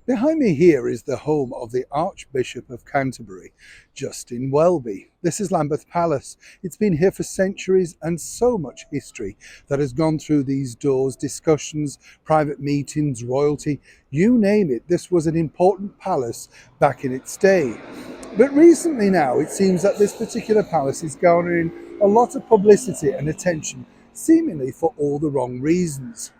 Behind me here is the home of the Archbishop of Canterbury, Justin Welby. This is Lambeth Palace. It's been here for centuries and so much history that has gone through these doors, discussions, private meetings, royalty, you name it. This was an important palace back in its day. But recently now, it seems that this particular palace is garnering a lot of publicity and attention, seemingly for all the wrong reasons.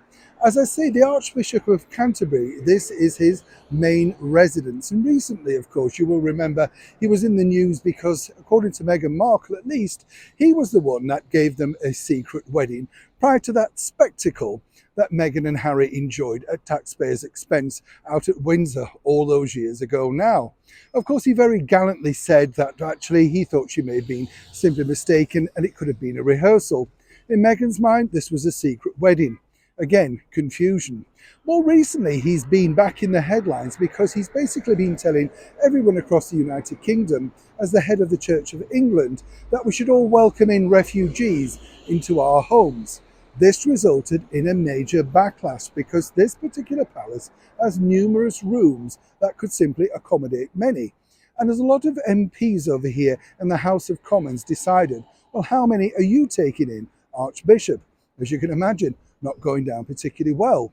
As I say, the Archbishop of Canterbury, this is his main residence. And recently, of course, you will remember he was in the news because, according to Meghan Markle at least, he was the one that gave them a secret wedding prior to that spectacle that Meghan and Harry enjoyed at taxpayers' expense out at Windsor all those years ago now. Of course, he very gallantly said that actually he thought she may have been simply mistaken and it could have been a rehearsal. In Meghan's mind, this was a secret wedding. Again, confusion. More recently, he's been back in the headlines because he's basically been telling everyone across the United Kingdom, as the head of the Church of England, that we should all welcome in refugees into our homes. This resulted in a major backlash because this particular palace has numerous rooms that could simply accommodate many. And as a lot of MPs over here in the House of Commons decided, well, how many are you taking in, Archbishop? As you can imagine, not going down particularly well.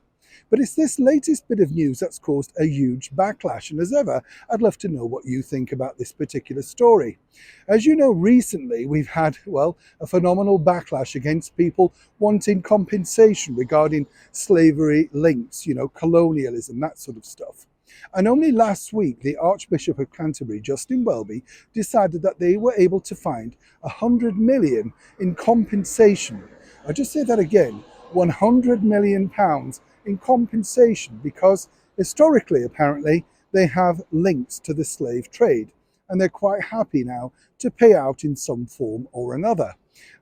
But it's this latest bit of news that's caused a huge backlash. And as ever, I'd love to know what you think about this particular story. As you know, recently we've had, well, a phenomenal backlash against people wanting compensation regarding slavery links, colonialism, that sort of stuff. And only last week, the Archbishop of Canterbury, Justin Welby, decided that they were able to find 100 million in compensation. I'll just say that again. £100 million in compensation because historically, apparently, they have links to the slave trade and they're quite happy now to pay out in some form or another.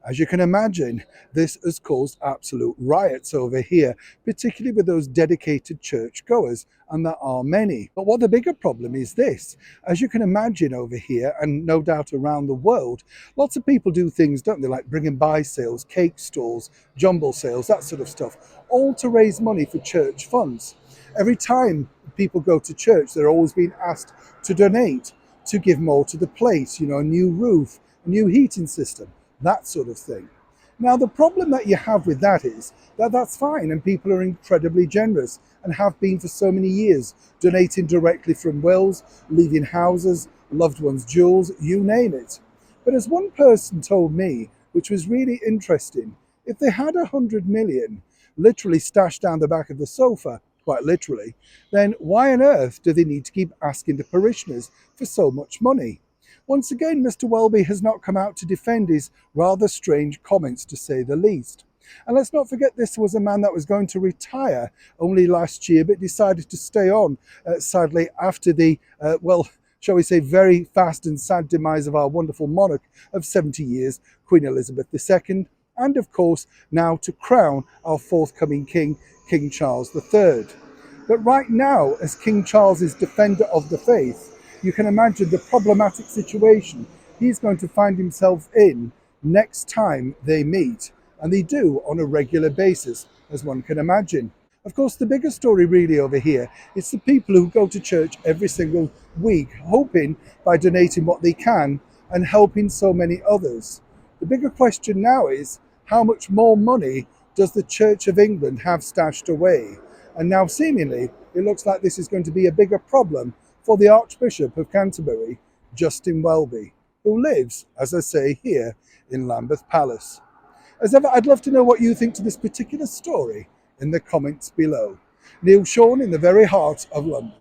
As you can imagine, this has caused absolute riots over here, particularly with those dedicated churchgoers, and there are many. But what the bigger problem is this, as you can imagine over here, and no doubt around the world, lots of people do things, don't they, like bring and buy sales, cake stalls, jumble sales, that sort of stuff, all to raise money for church funds. Every time people go to church, they're always being asked to donate, to give more to the place, a new roof, a new heating system, that sort of thing. Now, the problem that you have with that is that that's fine and people are incredibly generous and have been for so many years, donating directly from wills, leaving houses, loved ones' jewels, you name it. But as one person told me, which was really interesting, if they had 100 million literally stashed down the back of the sofa, quite literally, then why on earth do they need to keep asking the parishioners for so much money? Once again, Mr. Welby has not come out to defend his rather strange comments, to say the least. And let's not forget, this was a man that was going to retire only last year, but decided to stay on, sadly, after the, shall we say, very fast and sad demise of our wonderful monarch of 70 years, Queen Elizabeth II, and of course, now to crown our forthcoming king, King Charles III. But right now, as King Charles is defender of the faith, you can imagine the problematic situation he's going to find himself in next time they meet. And they do on a regular basis, as one can imagine. Of course, the bigger story really over here is the people who go to church every single week, hoping by donating what they can and helping so many others. The bigger question now is, how much more money does the Church of England have stashed away? And now seemingly, it looks like this is going to be a bigger problem for the Archbishop of Canterbury, Justin Welby, who lives, as I say, here in Lambeth Palace. As ever, I'd love to know what you think to this particular story in the comments below. Neil Sean in the very heart of London.